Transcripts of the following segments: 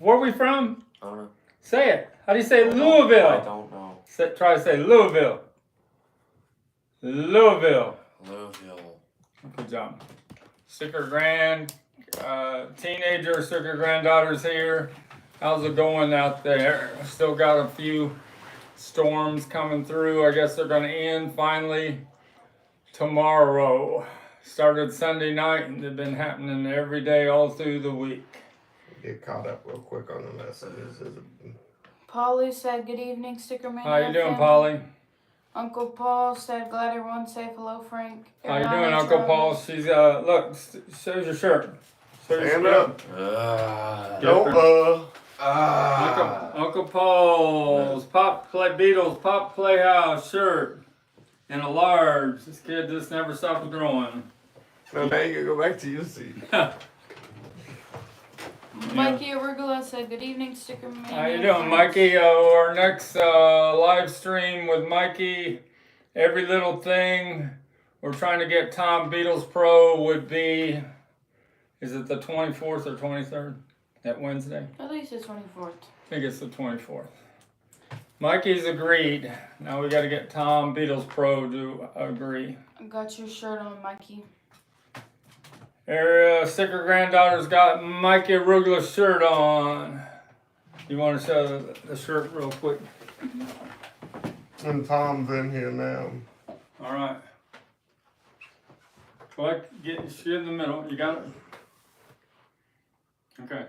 Where we from? I don't know. Say it. How do you say Louisville? I don't know. Try to say Louisville. Louisville. Louisville. Good job. Sticker grand, teenager, sticker granddaughter's here. How's it going out there? Still got a few storms coming through. I guess they're going to end finally tomorrow. Started Sunday night and they've been happening every day all through the week. Get caught up real quick on the messages. Polly said, good evening, STICKERMANIA. How you doing, Polly? Uncle Paul said, glad everyone's safe. Hello, Frank. How you doing, Uncle Paul? She's, look, shows your shirt. Stand up. Uncle Paul's Beatles Pop Playhouse shirt in a large. This kid just never stops growing. So now you can go back to your seat. Mikey Arugula said, good evening, STICKERMANIA. How you doing, Mikey? Our next live stream with Mikey, every little thing. We're trying to get Tom Beatles Pro would be, is it the 24th or 23rd? That Wednesday? At least it's 24th. I think it's the 24th. Mikey's agreed. Now we got to get Tom Beatles Pro to agree. I got your shirt on, Mikey. Our sticker granddaughter's got Mikey Arugula's shirt on. You want to show the shirt real quick? And Tom's in here now. All right. Get in the middle. You got it? Okay.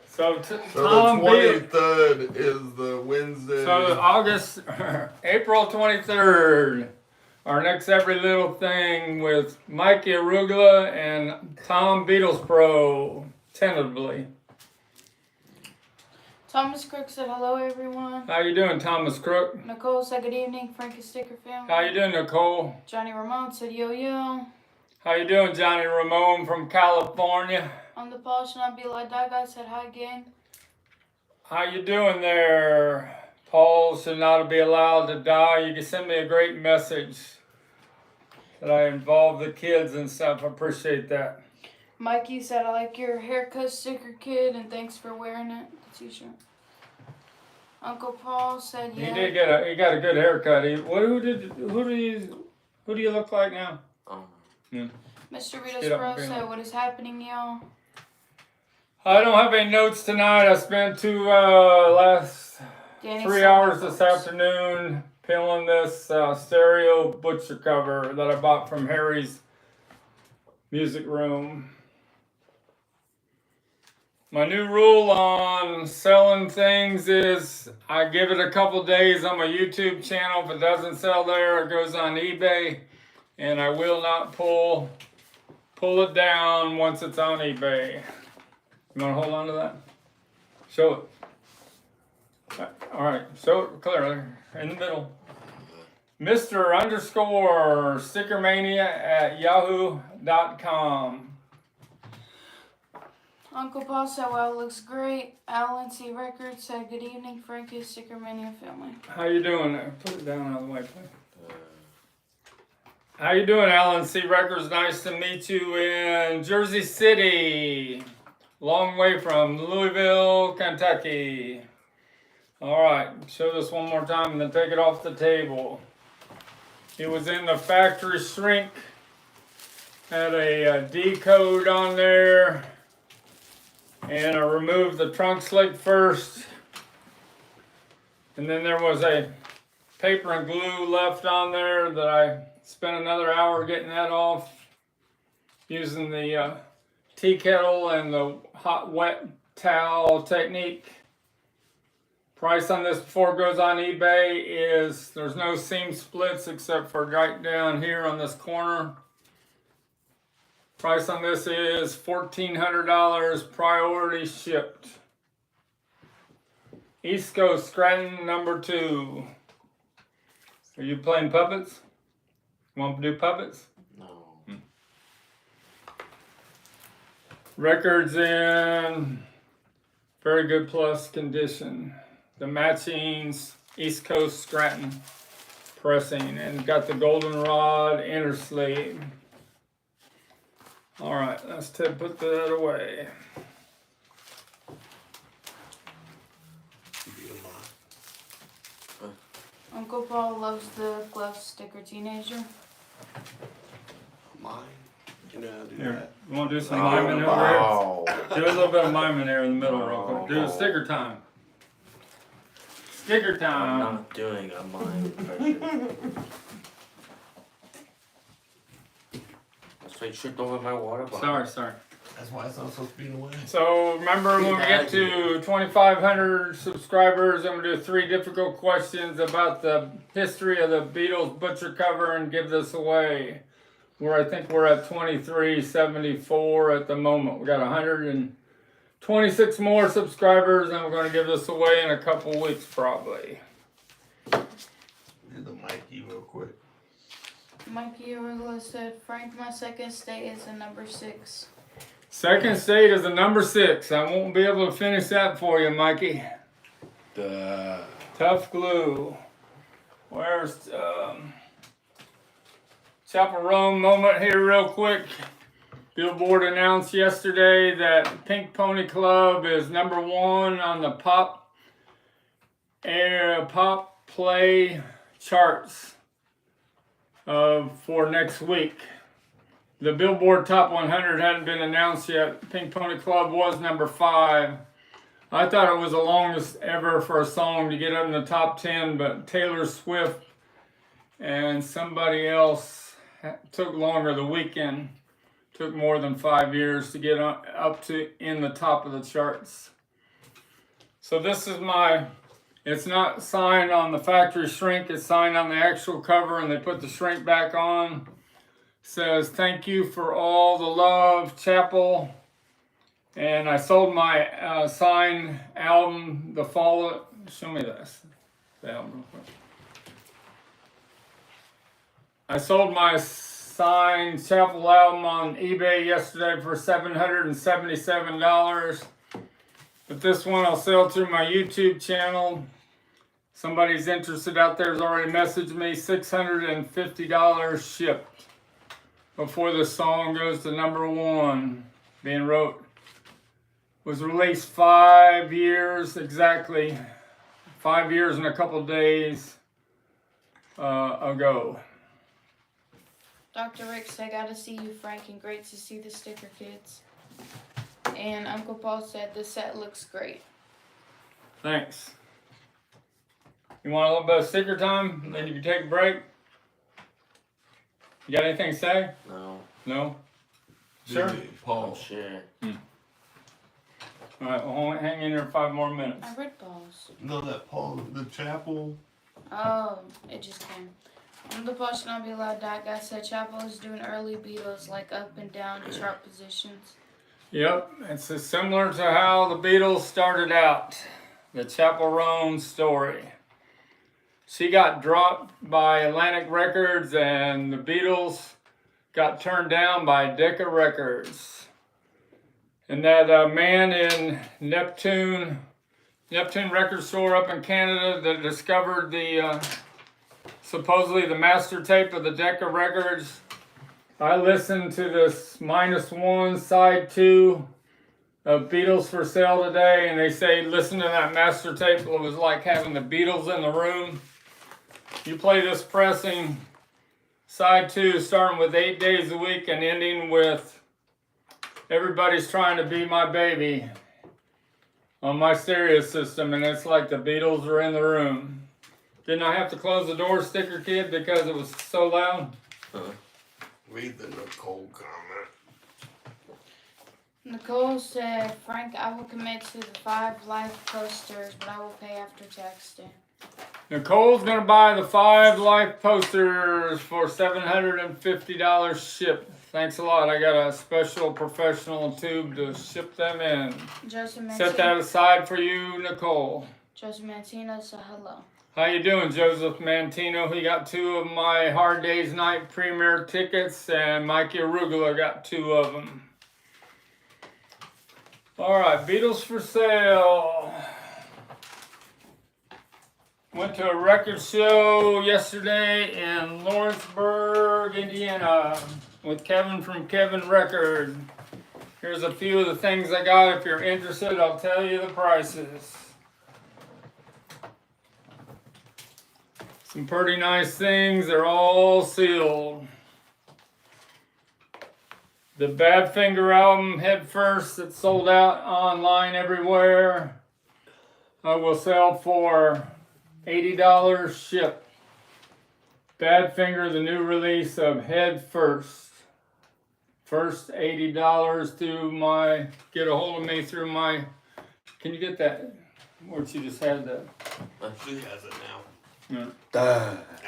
So Tom the 23rd is the Wednesday. So April 23rd. Our next Every Little Thing with Mikey Arugula and Tom Beatles Pro, tentatively. Thomas Crook said, hello, everyone. How you doing, Thomas Crook? Nicole said, good evening, Frankie Sticker family. How you doing, Nicole? Johnny Ramon said, yo, yo. How you doing, Johnny Ramon from California? On the Paul should not be like that guy said, hi, gang. How you doing there? Paul should not be allowed to die. You can send me a great message that I involve the kids and stuff. I appreciate that. Mikey said, I like your haircut, sticker kid, and thanks for wearing it. The t-shirt. Uncle Paul said, yeah. He got a good haircut. Who do you look like now? Yeah. Mr. Ritos Pro said, what is happening, y'all? I don't have any notes tonight. I spent last 3 hours this afternoon peeling this stereo butcher cover that I bought from Harry's Music Room. My new rule on selling things is I give it a couple days on my YouTube channel. If it doesn't sell there, it goes on eBay, and I will not pull it down once it's on eBay. You want to hold on to that? Show it. All right, show it clearly in the middle. Mr. _ STICKERMANIA at yahoo.com. Uncle Paul said, well, it looks great. Alan C. Records said, good evening, Frankie, STICKERMANIA family. How you doing there? Put it down out of the way, please. How you doing, Alan C. Records? Nice to meet you in Jersey City. Long way from Louisville, Kentucky. All right, show this one more time and then take it off the table. It was in the factory shrink. Had a D code on there. And I removed the trunk slit first. And then there was a paper and glue left on there that I spent another hour getting that off. Using the tea kettle and the hot wet towel technique. Price on this before it goes on eBay is, there's no seam splits except for right down here on this corner. Price on this is $1,400, priority shipped. East Coast, Scranton, number 2. Are you playing puppets? You want to do puppets? No. Records in very good plus condition. The matching East Coast Scranton pressing, and got the goldenrod inner sleeve. All right, let's put that away. Uncle Paul loves the glove sticker teenager. Mine. You know how to do Here, that. you want to do some miming over Oh. here? Do a little bit of miming there in the middle real quick. Do a sticker time. Sticker I'm time. not doing a mime impression. That's like tripped over my water bottle. Sorry. That's why it's not supposed to be in the way. So remember when we get to 2,500 subscribers, I'm gonna do 3 difficult questions about the history of the Beatles butcher cover and give this away. I think we're at 2374 at the moment. We got 126 more subscribers, and we're gonna give this away in a couple weeks probably. Do the Mikey real quick. Mikey Arugula said, Frank, my second state is a number 6. Second state is a number 6. I won't be able to finish that for you, Mikey. Duh. Tough glue. Where's Chappell Roan moment here real quick. Billboard announced yesterday that Pink Pony Club is number 1 on the pop play charts for next week. The Billboard Top 100 hadn't been announced yet. Pink Pony Club was number 5. I thought it was the longest ever for a song to get up in the top 10, but Taylor Swift and somebody else took longer. The Weeknd took more than 5 years to get up to in the top of the charts. So this is it's not signed on the factory shrink, it's signed on the actual cover, and they put the shrink back on. Says, thank you for all the love, Chappell. And I sold my signed album, The Fall. Show me this. The album real quick. I sold my signed Chappell album on eBay yesterday for $777. But this one I'll sell through my YouTube channel. Somebody's interested out there has already messaged me. $650 shipped before the song goes to number 1. Was released 5 years exactly. 5 years and a couple days ago. Dr. Rick said, gotta see you, Frank, and great to see the sticker kids. And Uncle Paul said, the set looks great. Thanks. You want a little bit of sticker time? Then you can take a break. You got anything to say? No. No? Sure? Paul. Oh, shit. Alright, well, hang in there 5 more minutes. I read Paul's. No, that Paul, the Chappell. Oh, it just came. Uncle Paul should not be allowed. That guy said Chappell is doing early Beatles, like up and down chart positions. Yep, it's similar to how the Beatles started out. The Chappell Roan story. She got dropped by Atlantic Records, and the Beatles got turned down by Decca Records. And that man in Neptune record store up in Canada that discovered the supposedly the master tape of the Decca Records. I listened to this -1 side 2 of Beatles for Sale today, and they say listen to that master tape. It was like having the Beatles in the room. You play this pressing side 2, starting with 8 days a week and ending with Everybody's Trying to Be My Baby on my stereo system, and it's like the Beatles are in the room. Didn't I have to close the door, Sticker Kid, because it was so loud? Read the Nicole comment. Nicole said, Frank, I will commit to the 5 life posters, but I will pay after tax day. Nicole's gonna buy the 5 life posters for $750 shipped. Thanks a lot. I got a special professional tube to ship them in. Joseph Set that aside for you, Nicole. Joseph Mantino said hello. How you doing, Joseph Mantino? He got 2 of my Hard Day's Night premiere tickets, and Mikey Arugula got 2 of them. All right, Beatles for Sale. Went to a record show yesterday in Lawrenceburg, Indiana, with Kevin from Kevin Record. Here's a few of the things I got. If you're interested, I'll tell you the prices. Some pretty nice things. They're all sealed. The Badfinger album, Head First, that's sold out online everywhere. I will sell for $80 shipped. Badfinger, the new release of Head First. First $80 to my, get a hold of me through my, can you get that? Where she just had that. She has it now. Yeah.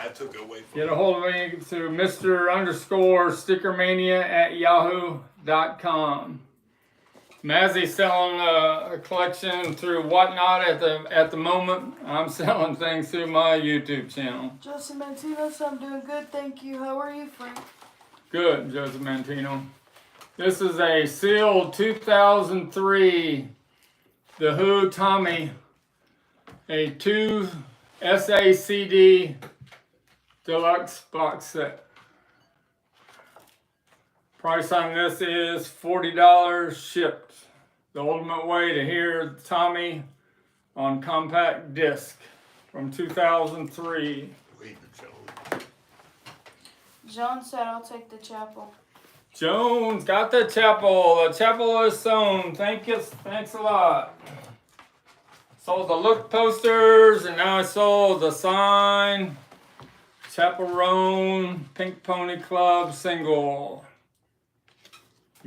I took it away from Get a hold of me through Mr._StickerMania@yahoo.com. Mazzy's selling a collection through Whatnot at the moment. I'm selling things through my YouTube channel. Joseph Mantino, I'm doing good, thank you. How are you, Frank? Good, Joseph Mantino. This is a sealed 2003 The Who Tommy, a 2 SACD deluxe box set. Price on this is $40 shipped. The ultimate way to hear Tommy on compact disc from 2003. Wait the Jones. John said I'll take the chapel. Jones got the chapel. The chapel is sewn. Thanks a lot. Sold the look posters, and now I sold the sign. Chappell Roan Pink Pony Club single.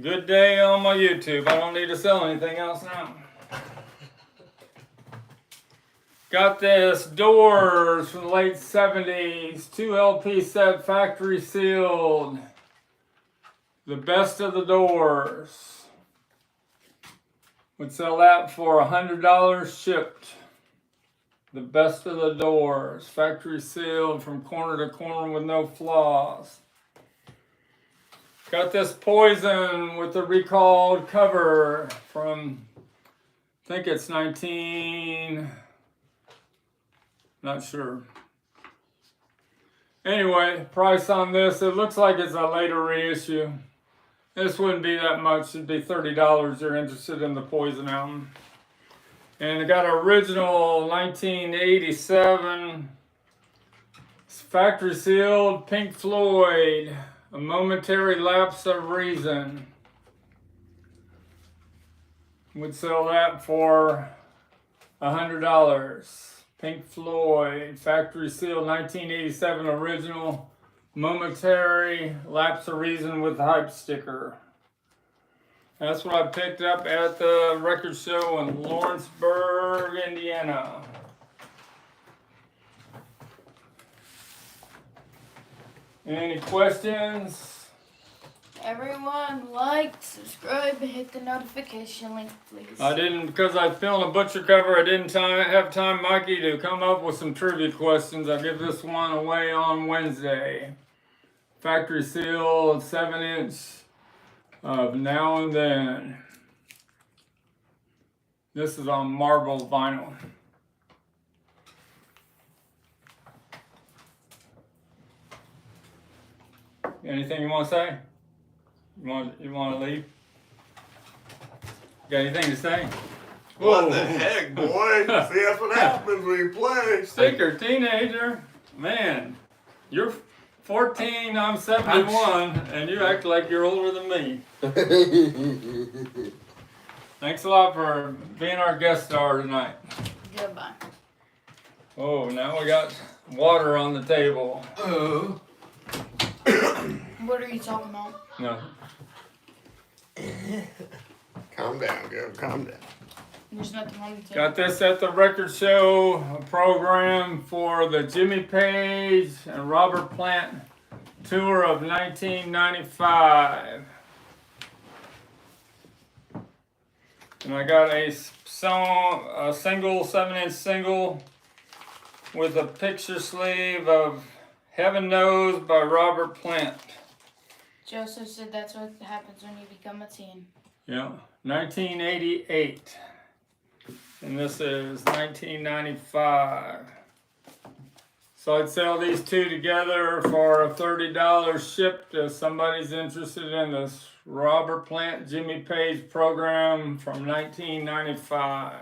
Good day on my YouTube. I don't need to sell anything else now. Got this Doors from the late 70s. 2 LP set, factory sealed. The Best of the Doors. Would sell that for $100 shipped. The Best of the Doors. Factory sealed from corner to corner with no flaws. Got this Poison with the recalled cover from, I think it's 19, not sure. Anyway, price on this, it looks like it's a later reissue. This wouldn't be that much, it'd be $30 if you're interested in the Poison album. And it got original 1987, it's factory sealed, Pink Floyd, A Momentary Lapse of Reason. Would sell that for $100. Pink Floyd, factory sealed, 1987 original, Momentary Lapse of Reason with hype sticker. That's what I picked up at the record show in Lawrenceburg, Indiana. Any questions? Everyone, like, subscribe, and hit the notification link, please. I didn't, because I filmed a butcher cover, I didn't have time, Mikey, to come up with some trivia questions. I'll give this one away on Wednesday. Factory sealed, 7-inch of Now and Then. This is on marble vinyl. Anything you want to say? You want to leave? Got anything to say? What the heck, boy? See, that's what happens when you play. Sticker teenager, man, you're 14, I'm 71, and you act like you're older than me. Thanks a lot for being our guest star tonight. Goodbye. Oh, now we got water on the table. What are you talking about? No. Calm down, girl. Calm down. There's nothing on the table. Got this at the record show, a program for the Jimmy Page and Robert Plant tour of 1995. And I got a single, 7-inch single with a picture sleeve of Heaven Knows by Robert Plant. Joseph said that's what happens when you become a teen. Yeah, 1988. And this is 1995. So I'd sell these two together for $30 shipped if somebody's interested in this Robert Plant Jimmy Page program from 1995.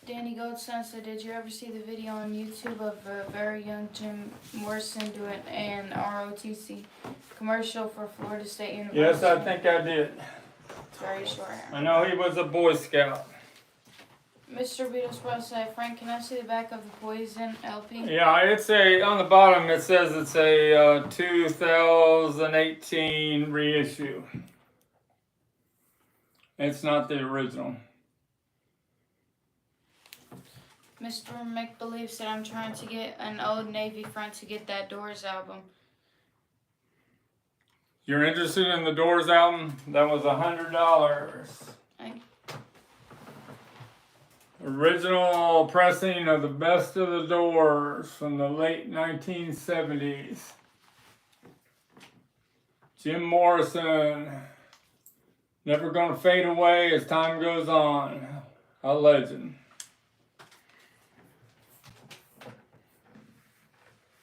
Danny Goldstein said, did you ever see the video on YouTube of a very young Jim Morrison doing an ROTC commercial for Florida State University? Yes, I think I did. It's very short. I know he was a Boy Scout. Mr. Beatles Pro said, Frank, can I see the back of the Poison LP? Yeah, it's on the bottom it says it's a 2018 reissue. It's not the original. Mr. McBelieve said, I'm trying to get an Old Navy friend to get that Doors album. You're interested in the Doors album? That was $100. Original pressing of the Best of the Doors from the late 1970s. Jim Morrison, never gonna fade away as time goes on. A legend.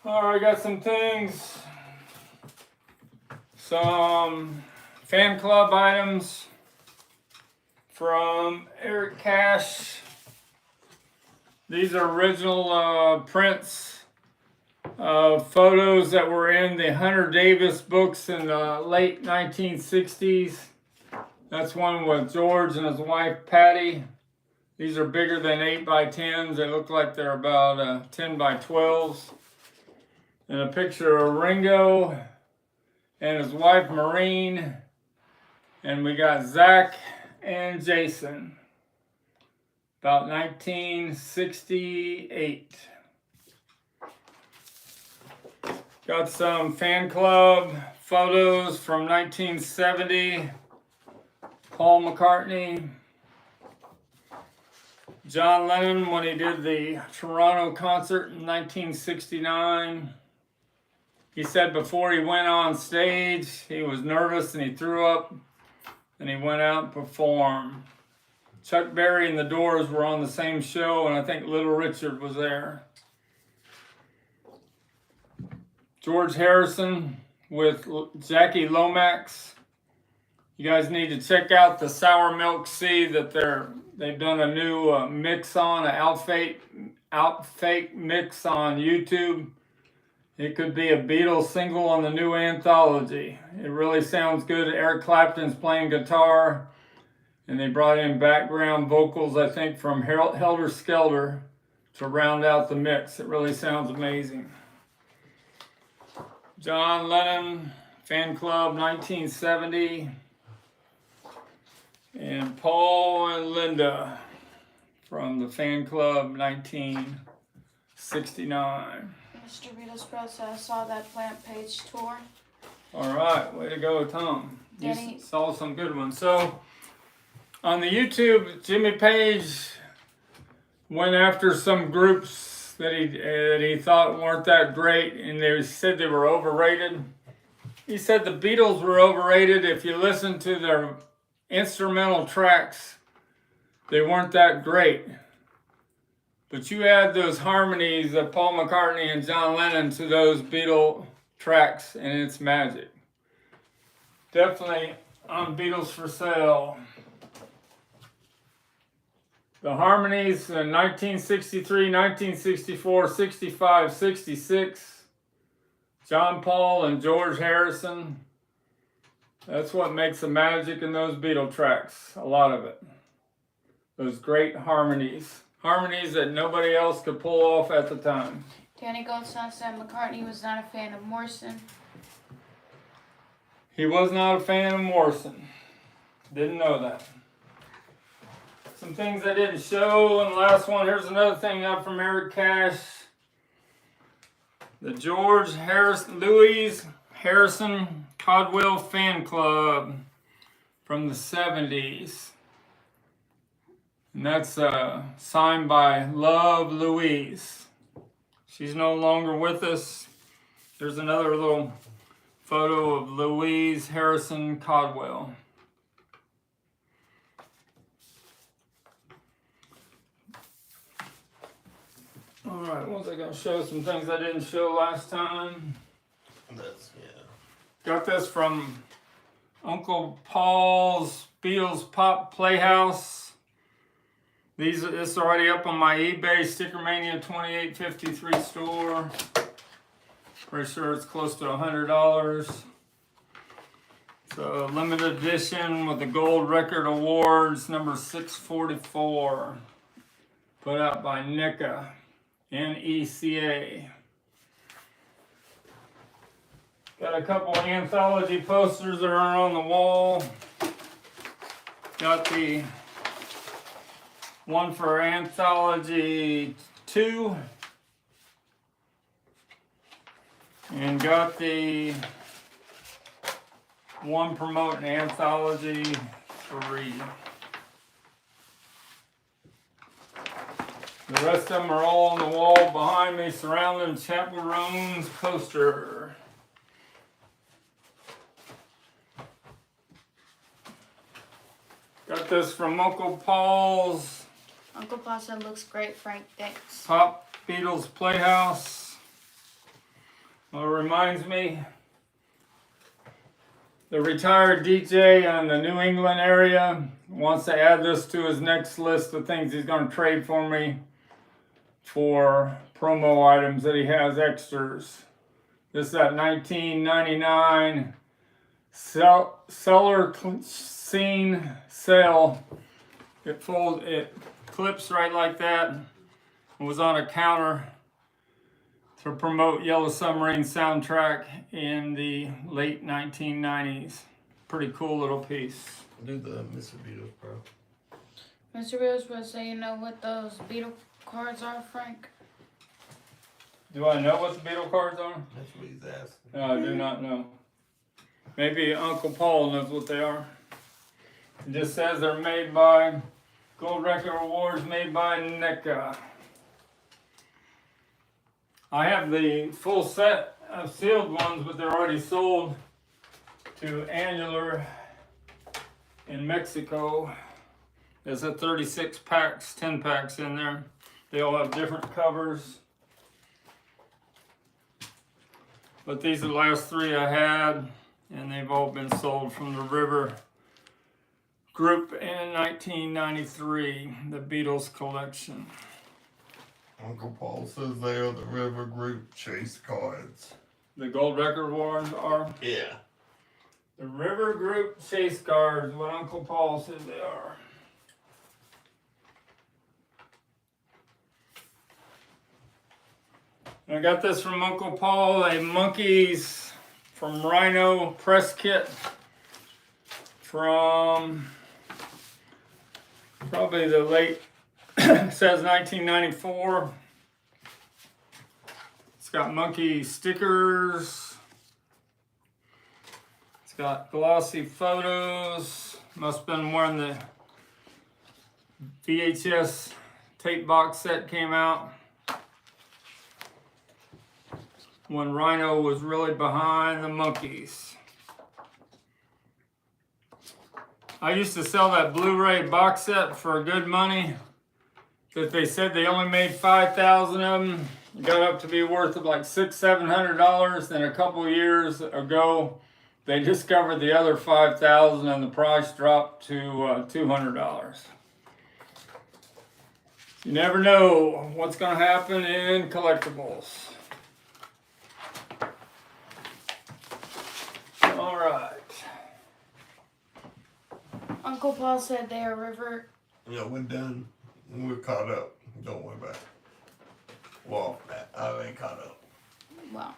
Alright, got some things. Some fan club items from Eric Cash. These are original prints of photos that were in the Hunter Davis books in the late 1960s. That's one with George and his wife Patty. These are bigger than 8x10s. They look like they're about 10x12s. And a picture of Ringo and his wife Maureen. And we got Zach and Jason. About 1968. Got some fan club photos from 1970. Paul McCartney. John Lennon when he did the Toronto concert in 1969. He said before he went on stage, he was nervous and he threw up and he went out and performed. Chuck Berry and the Doors were on the same show, and I think Little Richard was there. George Harrison with Jackie Lomax. You guys need to check out the Sour Milk Sea that they've done a new mix on, an outfake mix on YouTube. It could be a Beatles single on the new anthology. It really sounds good. Eric Clapton's playing guitar. And they brought in background vocals, I think, from Helter Skelter to round out the mix. It really sounds amazing. John Lennon, Fan Club, 1970. And Paul and Linda from the Fan Club, 1969. Mr. Beatles Pro said, I saw that Plant Page tour. All right, way to go, Tom. You saw some good ones. So, on the YouTube, Jimmy Page went after some groups that he thought weren't that great, and they said they were overrated. He said the Beatles were overrated. If you listen to their instrumental tracks, they weren't that great. But you add those harmonies of Paul McCartney and John Lennon to those Beatle tracks, and it's magic. Definitely on Beatles for Sale. The harmonies in 1963, 1964, 65, 66. John Paul and George Harrison. That's what makes the magic in those Beatle tracks. A lot of it. Those great harmonies. Harmonies that nobody else could pull off at the time. Danny Goldstein said McCartney was not a fan of Morrison. He was not a fan of Morrison. Didn't know that. Some things I didn't show in the last one. Here's another thing up from Eric Cash. The Louise Harrison Codwell Fan Club from the 70s. And that's signed by Love Louise. She's no longer with us. There's another little photo of Louise Harrison Codwell. Alright, what was I going to show? Some things I didn't show last time. Got this from Uncle Paul's Beatles Pop Playhouse. This is already up on my eBay STICKERMANIA 2853 store. Pretty sure it's close to $100. It's a limited edition with the Gold Record Awards, number 644. Put out by NECA, N-E-C-A. Got a couple anthology posters that are on the wall. Got the one for Anthology 2. And got the one promoting Anthology 3. The rest of them are all on the wall behind me surrounding Chappell Roan's poster. Got this from Uncle Paul's. Uncle Paul said looks great, Frank. Thanks. Pop Beatles Playhouse. Well, it reminds me, the retired DJ in the New England area wants to add this to his next list of things he's going to trade for me for promo items that he has extras. This is that 1999 Cellar Scene sale. It clips right like that. It was on a counter to promote Yellow Submarine soundtrack in the late 1990s. Pretty cool little piece. Do the Mr. Beatles, bro. Mr. Beatles was saying, you know what those Beatle cards are, Frank? Do I know what the Beatle cards are? That's what he's asking. No, I do not know. Maybe Uncle Paul knows what they are. It just says they're made by Gold Record Awards, made by NECA. I have the full set of sealed ones, but they're already sold to Annular in Mexico. There's a 36 packs, 10 packs in there. They all have different covers. But these are the last three I had, and they've all been sold from the River Group in 1993, the Beatles collection. Uncle Paul says they are the River Group chase cards. The Gold Record Awards are? Yeah. The River Group chase cards, what Uncle Paul says they are. I got this from Uncle Paul, a Monkeys from Rhino press kit from probably the late, it says 1994. It's got monkey stickers. It's got glossy photos. Must have been when the VHS tape box set came out, when Rhino was really behind the Monkeys. I used to sell that Blu-ray box set for good money that they said they only made 5,000 of them. It got up to be worth like $600-700. Then a couple years ago, they discovered the other 5,000 and the price dropped to $200. You never know what's going to happen in collectibles. All right. Uncle Paul said they are River. Yeah, we're done. We're caught up. Don't worry about it. Well, I ain't caught up. Wow.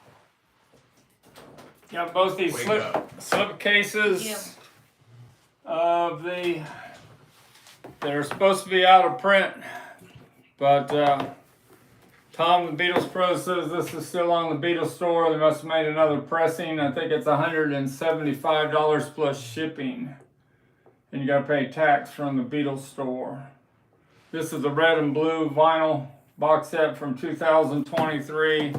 Got both these slip cases Yep. of they're supposed to be out of print, but Tom, the Beatles Pro, says this is still on the Beatles store. They must have made another pressing. I think it's $175 plus shipping. And you gotta pay tax from the Beatles store. This is the red and blue vinyl box set from 2023.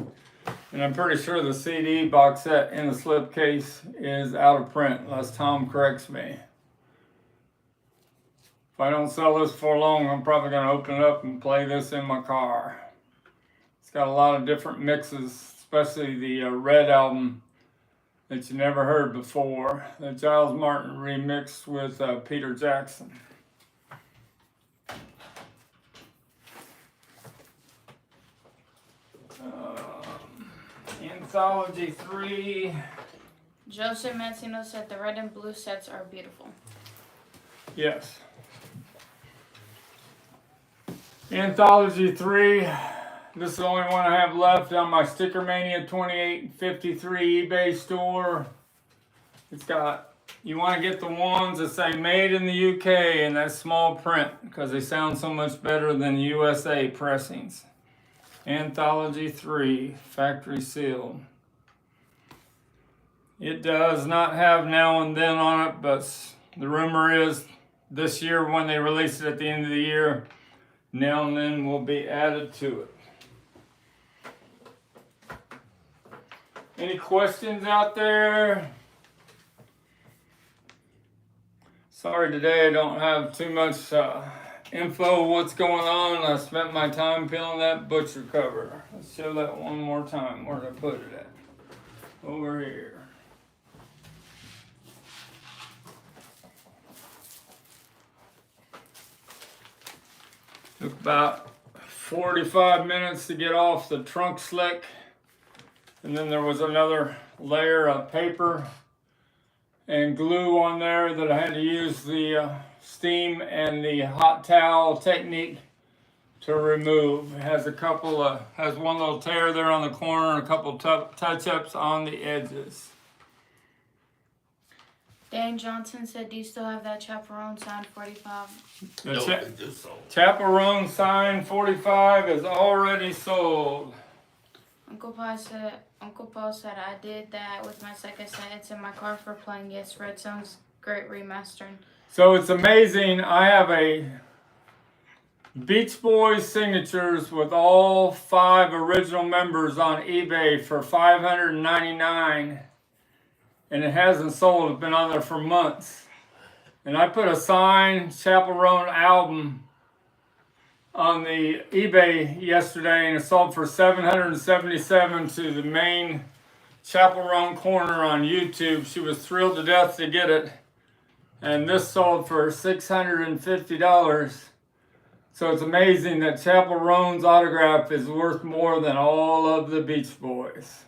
And I'm pretty sure the CD box set in the slipcase is out of print, unless Tom corrects me. If I don't sell this for long, I'm probably gonna open it up and play this in my car. It's got a lot of different mixes, especially the Red album that you never heard before, that Giles Martin remixed with Peter Jackson. Anthology 3. Joseph Mancino said the red and blue sets are beautiful. Yes. Anthology 3. This is the only one I have left on my STICKERMANIA 2853 eBay store. It's got, you want to get the ones that say made in the UK in that small print because they sound so much better than USA pressings. Anthology 3, factory sealed. It does not have Now and Then on it, but the rumor is this year when they release it at the end of the year, Now and Then will be added to it. Any questions out there? Sorry, today I don't have too much info of what's going on. I spent my time peeling that butcher cover. Let's show that one more time. Where did I put it at? Over here. Took about 45 minutes to get off the trunk slick. And then there was another layer of paper and glue on there that I had to use the steam and the hot towel technique to remove. It has has one little tear there on the corner and a couple touch-ups on the edges. Dan Johnson said, do you still have that Chappell Roan signed 45? The Chappell Roan signed 45 is already sold. Uncle Paul said, I did that with my second set. It's in my car for playing. Yes, Red sounds great remastering. So it's amazing. I have a Beach Boys signatures with all 5 original members on eBay for $599, and it hasn't sold. It's been on there for months. And I put a signed Chappell Roan album on the eBay yesterday, and it sold for $777 to the main Chappell Roan corner on YouTube. She was thrilled to death to get it, and this sold for $650. So it's amazing that Chappell Roan's autograph is worth more than all of the Beach Boys.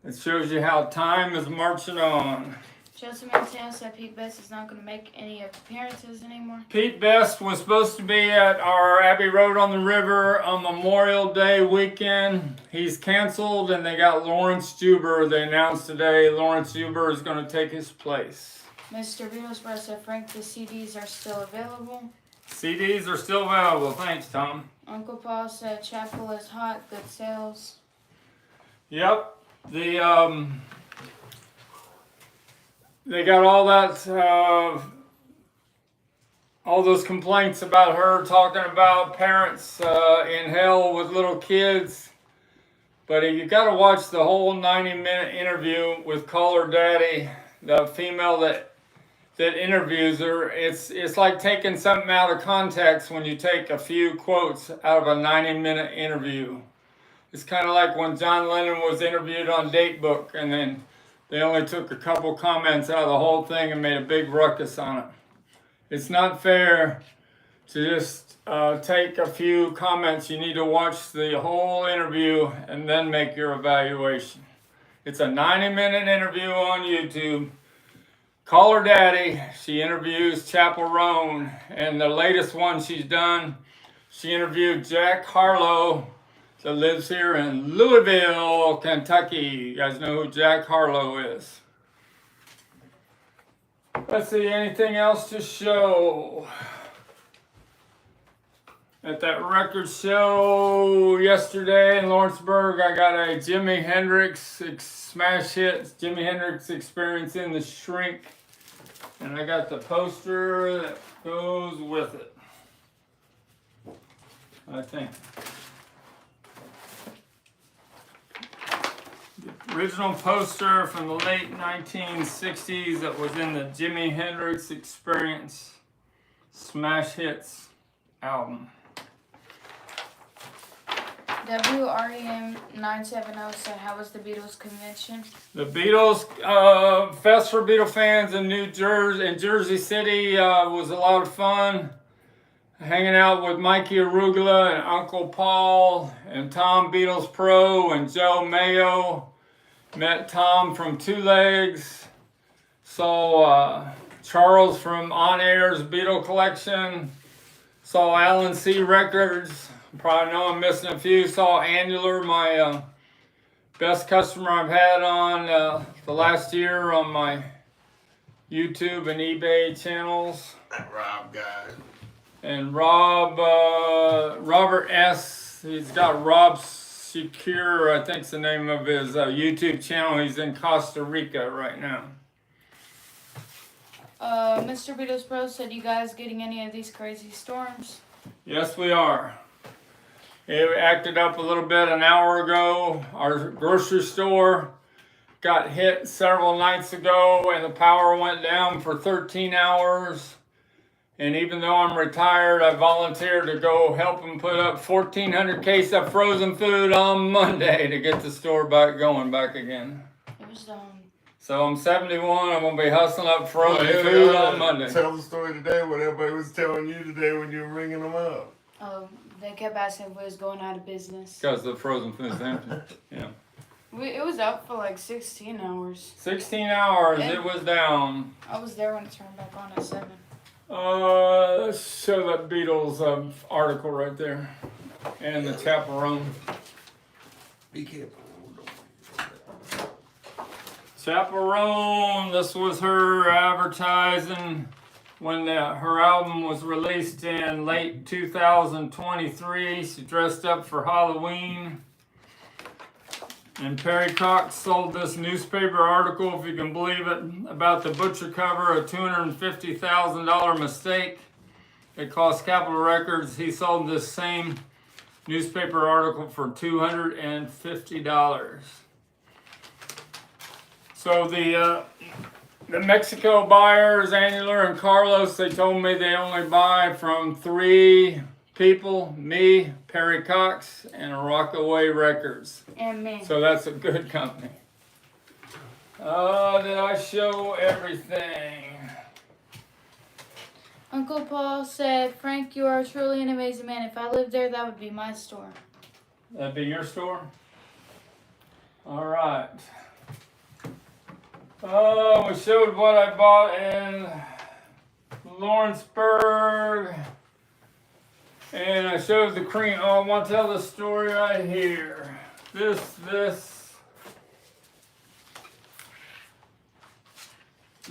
It shows you how time is marching on. Joseph Mancino said Pete Best is not going to make any appearances anymore. Pete Best was supposed to be at our Abbey Road on the River on Memorial Day weekend. He's canceled, and they got Lawrence Juber. They announced today Lawrence Juber is going to take his place. Mr. Beatles said, Frank, the CDs are still available. CDs are still available. Thanks, Tom. Uncle Paul said Chappell is hot, good sales. Yep. They got all that, all those complaints about her talking about parents in hell with little kids. But you got to watch the whole 90-minute interview with Caller Daddy, the female that interviews her. It's like taking something out of context when you take a few quotes out of a 90-minute interview. It's kind of like when John Lennon was interviewed on Datebook, and then they only took a couple comments out of the whole thing and made a big ruckus on it. It's not fair to just take a few comments. You need to watch the whole interview and then make your evaluation. It's a 90-minute interview on YouTube. Call Her Daddy. She interviews Chappell Roan. And the latest one she's done, she interviewed Jack Harlow, that lives here in Louisville, Kentucky. You guys know who Jack Harlow is. Let's see, anything else to show? At that record show yesterday in Lawrenceburg, I got a Jimi Hendrix smash hit, Jimi Hendrix Experiencing the Shrink. And I got the poster that goes with it, I think. The original poster from the late 1960s that was in the Jimi Hendrix Experience Smash Hits album. WREM970 said, how was the Beatles convention? The Beatles Fest for Beatle fans in Jersey City was a lot of fun. hanging out with Mikey Arugula and Uncle Paul and Tom Beatles Pro and Joe Mayo. Met Tom from Two Legs. Saw Charles from On Air's Beatle Collection. Saw Alan C. Records. Probably know I'm missing a few. Saw Annular, my best customer I've had on the last year on my YouTube and eBay channels. That Rob guy. And Robert S. He's got Rob Secure, I think's the name of his YouTube channel. He's in Costa Rica right now. Mr. Beatles Pro said, you guys getting any of these crazy storms? Yes, we are. It acted up a little bit an hour ago. Our grocery store got hit several nights ago and the power went down for 13 hours. And even though I'm retired, I volunteered to go help them put up 1,400 cases of frozen food on Monday to get the store back again. It was So I'm 71. I'm gonna be hustling up frozen food on Monday. Tell the story today. What everybody was telling you today when you were ringing them up. they kept asking if we was going out of business. Because the frozen food's empty. Yeah. It was up for like 16 hours. 16 hours. It was down. I was there when it turned back on at 7. Let's show that Beatles article right there. And the Chappell Roan. Be careful. Chappell Roan, this was her advertising when her album was released in late 2023. She dressed up for Halloween. And Perry Cox sold this newspaper article, if you can believe it, about the butcher cover, a $250,000 mistake. It cost Capitol Records. He sold this same newspaper article for $250. So the Mexico buyers, Annular and Carlos, they told me they only buy from 3 people, me, Perry Cox, and Rockaway Records. And me. So that's a good company. Did I show everything? Uncle Paul said, Frank, you are truly an amazing man. If I lived there, that would be my store. That'd be your store? All right. We showed what I bought in Lawrenceburg. And I showed the cream. Oh, I want to tell the story right here. The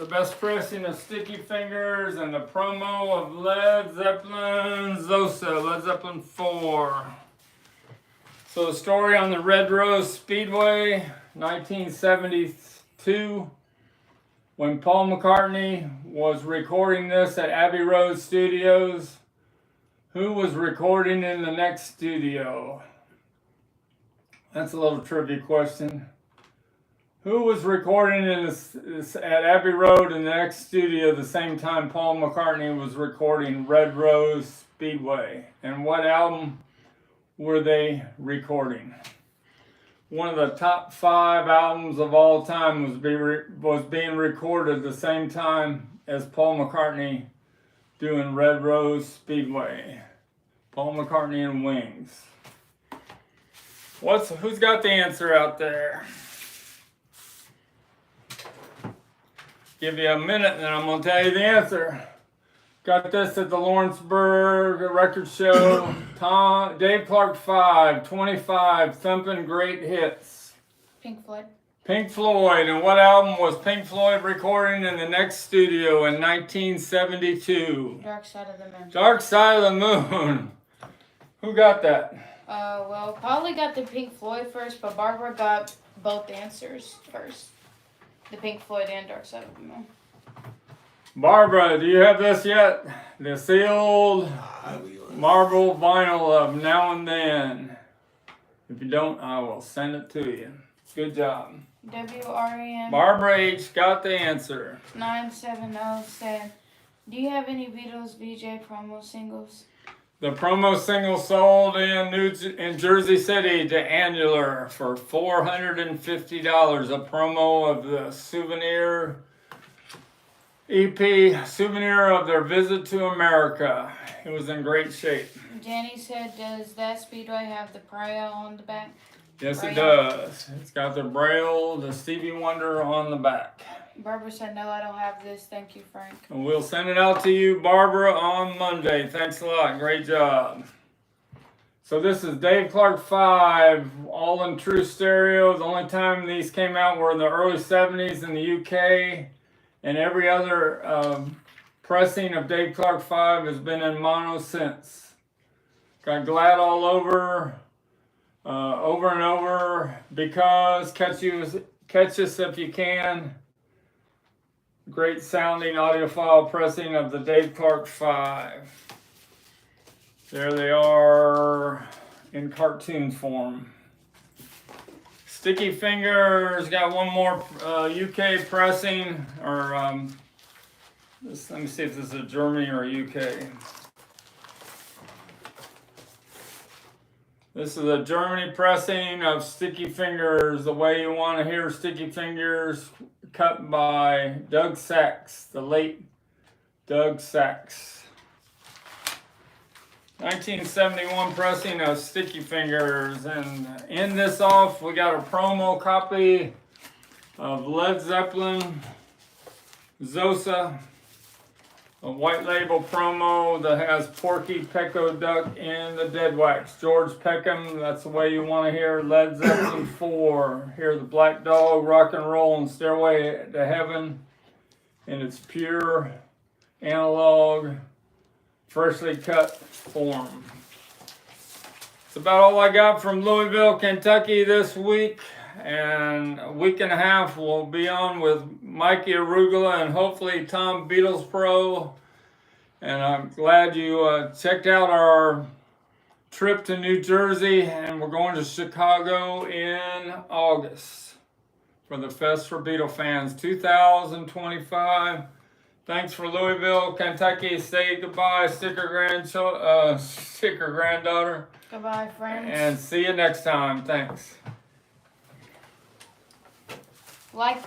best pressing of Sticky Fingers and the promo of Led Zeppelin Zosa, Led Zeppelin 4. So the story on the Red Rose Speedway, 1972, when Paul McCartney was recording this at Abbey Road Studios. Who was recording in the next studio? That's a little trivia question. Who was recording in at Abbey Road in the next studio the same time Paul McCartney was recording Red Rose Speedway? And what album were they recording? One of the top 5 albums of all time was being recorded the same time as Paul McCartney doing Red Rose Speedway. Paul McCartney and Wings. Who's got the answer out there? Give you a minute and then I'm going to tell you the answer. Got this at the Lawrenceburg record show. Dave Clark 5, 25, thumping great hits. Pink Floyd. Pink Floyd. And what album was Pink Floyd recording in the next studio in 1972? Dark Side of the Moon. Dark Side of the Moon. Who got that? Well, Polly got the Pink Floyd first, but Barbara got both answers first. The Pink Floyd and Dark Side of the Moon. Barbara, do you have this yet? The sealed marble vinyl of Now and Then. If you don't, I will send it to you. Good job. WREM Barbara H. got the answer. 970 said, do you have any Beatles VJ promo singles? The promo single sold in Jersey City to Annular for $450. A promo of the souvenir EP souvenir of their visit to America. It was in great shape. Danny said, does that Speedway have the Braille on the back? Yes, it Braille? does. It's got the Braille, the Stevie Wonder on the back. Barbara said, no, I don't have this. Thank you, Frank. And we'll send it out to you, Barbara, on Monday. Thanks a lot. Great job. So this is Dave Clark 5, all in true stereo. The only time these came out were in the early 70s in the UK. And every other pressing of Dave Clark 5 has been in mono since. Got glad all over and over. Because catch us if you can. Great sounding audiophile pressing of the Dave Clark 5. There they are in cartoon form. Sticky Fingers got one more UK pressing, or let me see if this is a Germany or a UK. This is a Germany pressing of Sticky Fingers, the way you want to hear Sticky Fingers, cut by Doug Sachs, the late Doug Sachs. 1971 pressing of Sticky Fingers, and in this off we got a promo copy of Led Zeppelin Zosa, a white label promo that has Porky, Pecco Duck, and the Dead Wax. George Peckham, that's the way you want to hear Led Zeppelin 4. Hear the Black Dog, Rock and Roll, and Stairway to Heaven in its pure analog, freshly cut form. It's about all I got from Louisville, Kentucky this week. And a week and a half we'll be on with Mikey Arugula and hopefully Tom Beatles Pro. And I'm glad you checked out our trip to New Jersey, and we're going to Chicago in August for the Fest for Beatle Fans 2025. Thanks for Louisville, Kentucky. Say goodbye, sticker granddaughter. Goodbye, friends. And see you next time. Thanks. Like